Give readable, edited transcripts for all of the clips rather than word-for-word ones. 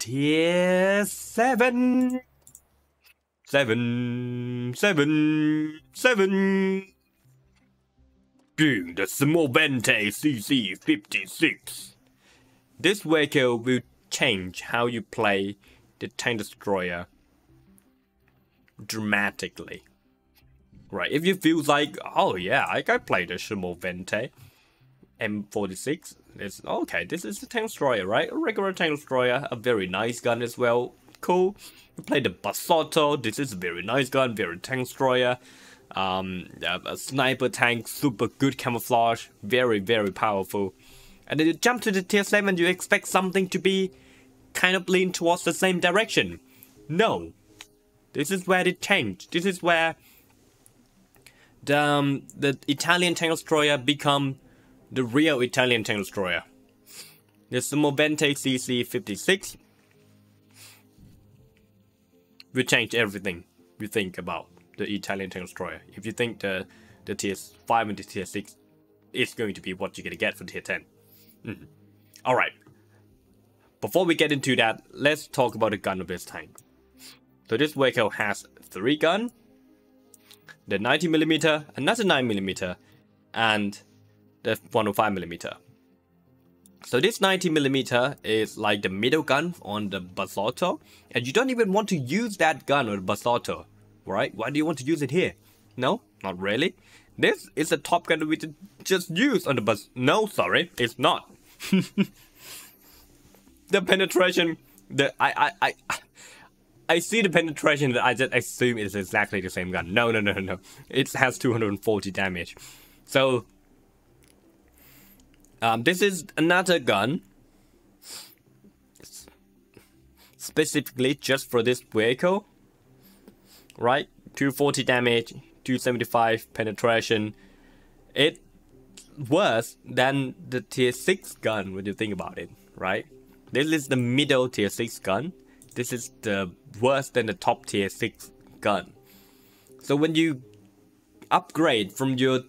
Tier 7 Being the SMV CC-56. This vehicle will change how you play the tank destroyer dramatically. Right, if you feel like, oh yeah, I can play the SMV M46, it's okay, this is a tank destroyer, right? A regular tank destroyer, a very nice gun as well. Cool. You play the Basotto, this is a very nice gun, very tank destroyer. A sniper tank, super good camouflage, very powerful. And then you jump to the tier 7, you expect something to be kind of lean towards the same direction. No. This is where it changed. This is where the Italian tank destroyer become the real Italian tank destroyer. The SMV CC-56 will change everything you think about the Italian tank destroyer. If you think the tier 5 and the tier 6 is going to be what you're gonna get for tier 10. Alright. Before we get into that, let's talk about the gun of this tank. So this vehicle has 3 guns. The 90mm, another 9mm, and the 105mm. So this 90mm is like the middle gun on the Basotto, and you don't even want to use that gun on the Basotto, right? Why do you want to use it here? No, not really. This is the top gun that we just used on the bus. No, sorry, it's not. The penetration, I see the penetration that I just assume is exactly the same gun. No. It has 240 damage. So this is another gun specifically just for this vehicle, right? 240 damage, 275 penetration. It's worse than the tier 6 gun when you think about it, right? This is the middle tier 6 gun. This is the worse than the top tier 6 gun. So when you upgrade from your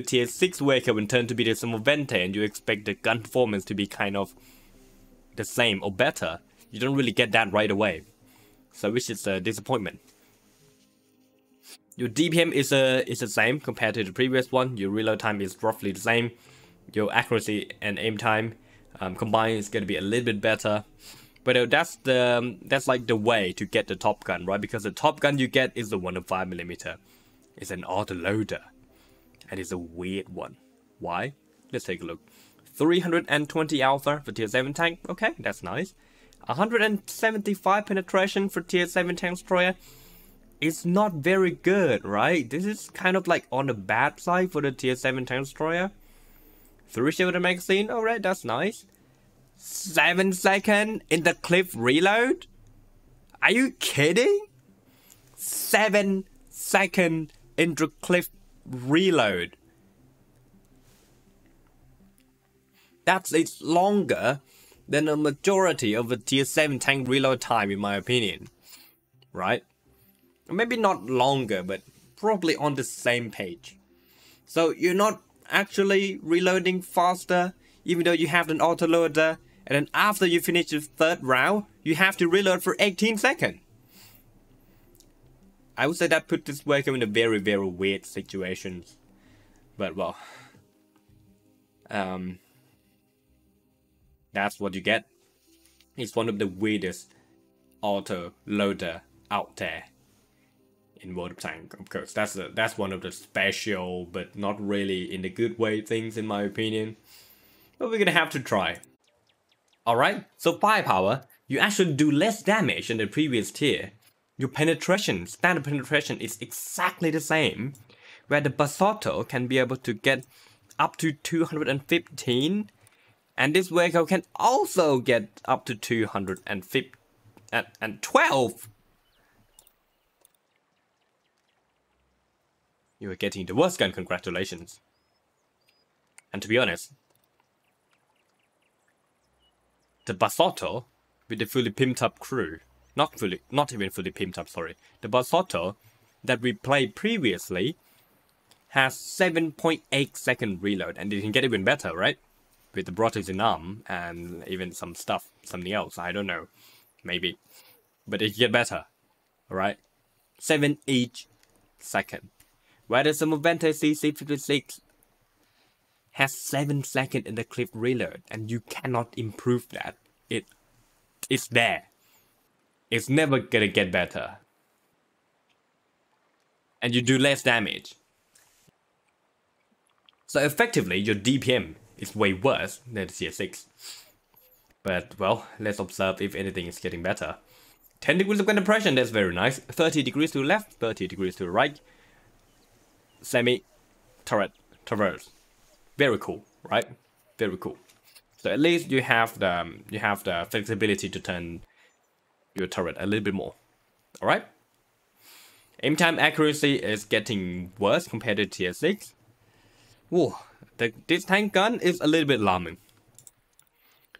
tier 6 vehicle and turn to be the SMV, and you expect the gun performance to be kind of the same or better, you don't really get that right away. So which is a disappointment. Your DPM is the same compared to the previous one. Your reload time is roughly the same. Your accuracy and aim time combined is going to be a little bit better. But that's like the way to get the top gun, right? Because the top gun you get is the 105mm. It's an autoloader. And it's a weird one. Why? Let's take a look. 320 alpha for tier 7 tank. Okay, that's nice. 175 penetration for tier 7 tank destroyer. It's not very good, right? This is kind of like on the bad side for the tier 7 tank destroyer. 3 shooter magazine. Alright, that's nice. 7 seconds in the cliff reload? Are you kidding? 7 seconds in the cliff reload. It's longer than a majority of a tier 7 tank reload time in my opinion. Right? Maybe not longer, but probably on the same page. So you're not actually reloading faster, even though you have an autoloader. And then after you finish the 3rd round, you have to reload for 18 seconds. I would say that put this vehicle in a very weird situation. But well, that's what you get. It's one of the weirdest autoloader out there in World of Tanks. Of course, that's one of the special, but not really in the good way things in my opinion. But we're gonna have to try. Alright, so firepower, you actually do less damage than the previous tier. Your penetration, standard penetration is exactly the same, where the Basotto can be able to get up to 215, and this vehicle can also get up to 212. You are getting the worst gun, congratulations. And to be honest, the Basotto with the fully pimped up crew, not even fully pimped up, sorry. The Basotto that we played previously has 7.8 second reload, and you can get even better, right? With the Brothers in Arm and even some stuff, something else, I don't know. maybe. But it get better, alright? 7 each second. Whereas the Minotauro CC-56 has 7 seconds in the clip reload, and you cannot improve that. It's there. It's never gonna get better. And you do less damage. So effectively, your DPM is way worse than the Tier 6. But, well, let's observe if anything is getting better. 10 degrees of compression, that's very nice. 30 degrees to the left, 30 degrees to the right. Semi-turret traverse. Very cool, right? Very cool. So at least you have the flexibility to turn your turret a little bit more. Alright? Aim time accuracy is getting worse compared to Tier 6. Whoa, this tank gun is a little bit alarming.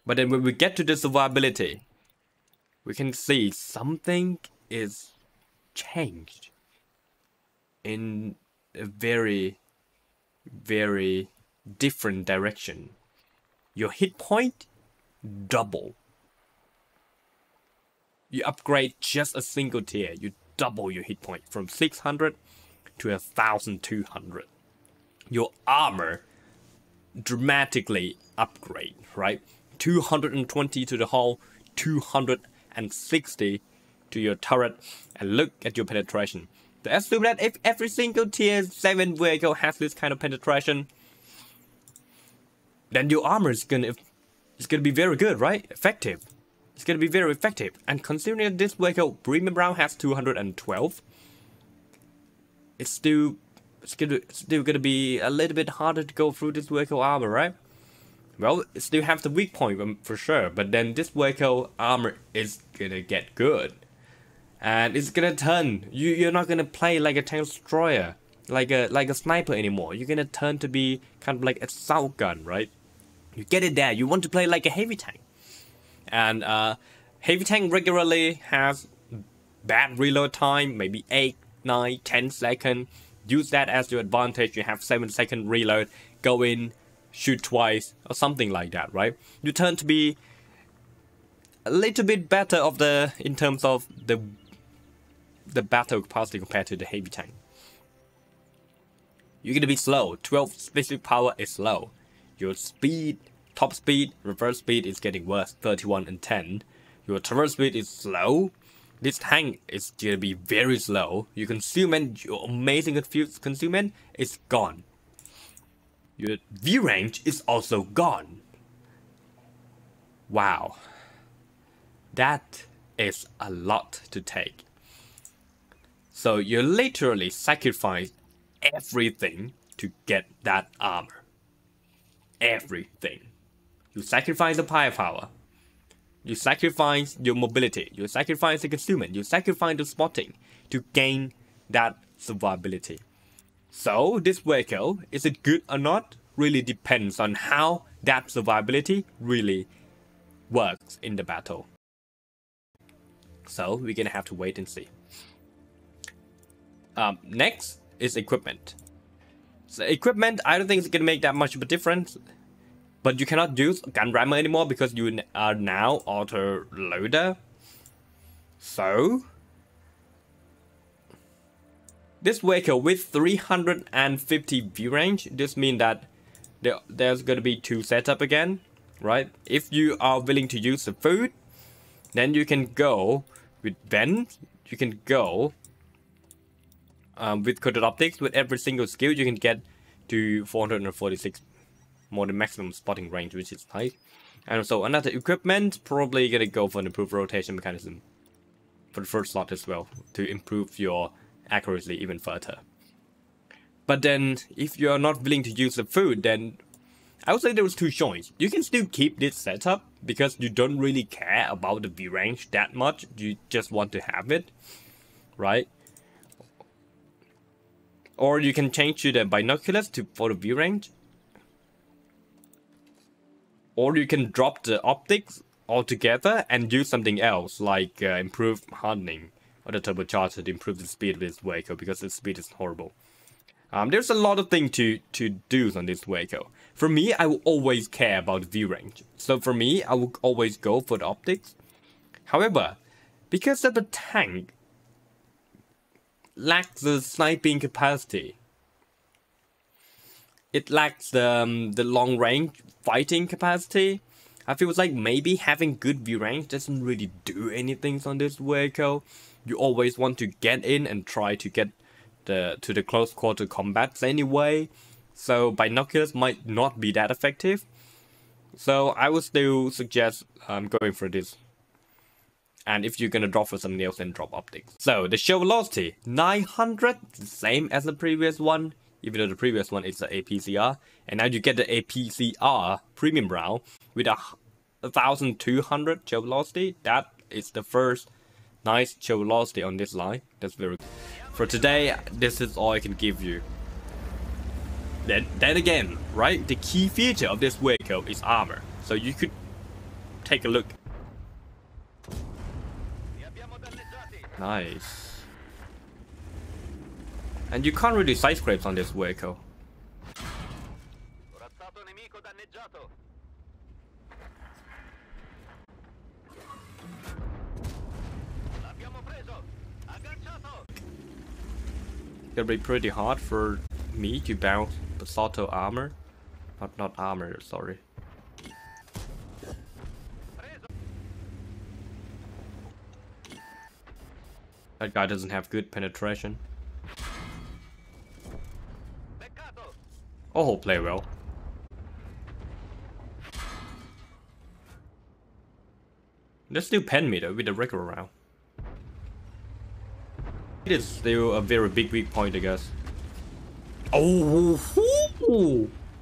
But then when we get to the survivability, we can see something is changed in a very, very different direction. Your hit point double. You upgrade just a single tier, you double your hit point from 600 to 1200. Your armor dramatically upgrade, right? 220 to the hull, 260 to your turret, and look at your penetration. To assume that if every single tier 7 vehicle has this kind of penetration, then your armor is gonna be very good, right? Effective. It's gonna be very effective. And considering that this vehicle premium round has 212, it's still gonna be a little bit harder to go through this vehicle armor, right? Well, it still have the weak point for sure, but then this vehicle armor is gonna get good. And it's gonna turn, you're not gonna play like a tank destroyer, like a sniper anymore. You're gonna turn to be kind of like a assault gun, right? You get it there, you want to play like a heavy tank. And heavy tank regularly has bad reload time, maybe 8, 9, 10 seconds. Use that as your advantage. You have 7-second reload, go in, shoot twice, or something like that, right? You turn to be a little bit better in terms of the battle capacity compared to the heavy tank. You're gonna be slow. 12 specific power is slow. Your speed, top speed, reverse speed is getting worse, 31 and 10. Your traverse speed is slow. This tank is gonna be very slow. Your concealment, your amazing concealment is gone. Your view range is also gone. Wow. That is a lot to take. So you literally sacrifice everything to get that armor. Everything. You sacrifice the firepower. You sacrifice your mobility. You sacrifice the concealment. You sacrifice the spotting to gain that survivability. So this vehicle, is it good or not? Really depends on how that survivability really works in the battle. So we're gonna have to wait and see. Next is equipment. So equipment, I don't think it's gonna make that much of a difference. But you cannot use gun rammer anymore because you are now auto loader. So this vehicle with 350 view range, this means that there's gonna be 2 setup again, right? If you are willing to use the food, then you can go with vent. You can go with coded optics. With every single skill, you can get to 446. More than maximum spotting range, which is nice. And so another equipment, probably gonna go for an improved rotation mechanism for the first slot as well, to improve your accuracy even further. But then, if you're not willing to use the food, then I would say there was 2 choices. You can still keep this setup because you don't really care about the view range that much. You just want to have it, right? Or you can change to the binoculars for the view range. Or you can drop the optics altogether and use something else, like improved hardening or the turbocharger to improve the speed of this vehicle, because the speed is horrible. There's a lot of things to do on this vehicle. For me, I will always care about the view range. So for me, I will always go for the optics. However, because of the tank lacks the sniping capacity, it lacks the long range fighting capacity. I feel like maybe having good view range doesn't really do anything on this vehicle. You always want to get in and try to get to the close quarter combats anyway. So binoculars might not be that effective. So I would still suggest going for this. And if you're gonna drop for something else, then drop optics. So the show velocity 900, the same as the previous one. Even though the previous one is the APCR, and now you get the APCR premium round with 1200 show velocity. That is the first nice show velocity on this line. That's very good. For today, this is all I can give you. Then again, right? The key feature of this vehicle is armor. So you could take a look. Nice. And you can't really side scrapes on this vehicle. It'll be pretty hard for me to bounce Basotto armor. Not armor, sorry. That guy doesn't have good penetration. Oh, play well. Let's still pen me though with the regular round. It is still a very big weak point, I guess. Oh,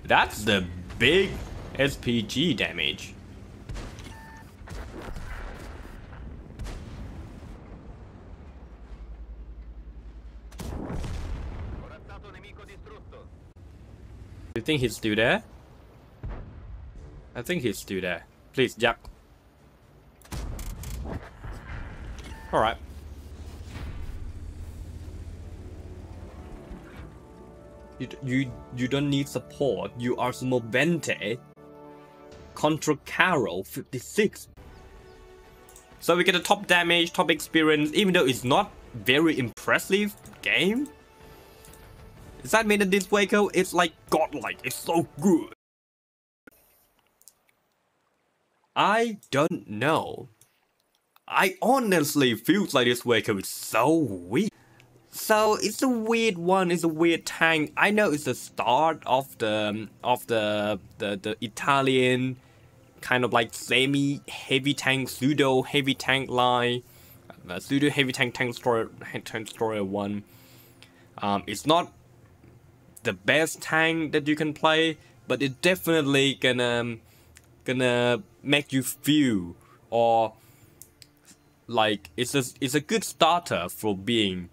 that's the big SPG damage. You think he's still there? I think he's still there. Please, Jack. Alright. You don't need support. You are Smovente contra Carol 56. So we get a top damage, top experience, even though it's not very impressive game. Does that mean that this vehicle is like godlike? It's so good. I don't know. I honestly feel like this vehicle is so weak. So it's a weird one. It's a weird tank. I know it's the start of the Italian kind of like semi heavy tank, pseudo heavy tank line, pseudo heavy tank destroyer one. It's not the best tank that you can play, but it definitely gonna make you feel, or like it's a good starter for being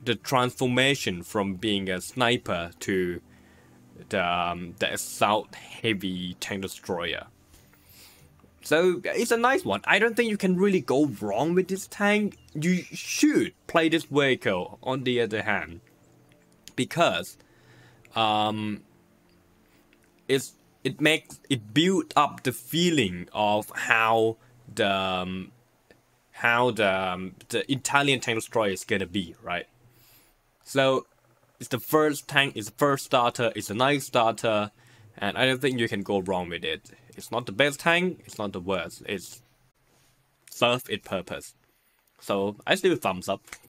the transformation from being a sniper to the assault heavy tank destroyer. So it's a nice one. I don't think you can really go wrong with this tank. You should play this vehicle on the other hand, because it build up the feeling of how the Italian tank destroyer is gonna be, right? So it's the first tank, it's the first starter, it's a nice starter, and I don't think you can go wrong with it. It's not the best tank, it's not the worst, it's serve its purpose. So I still thumbs up.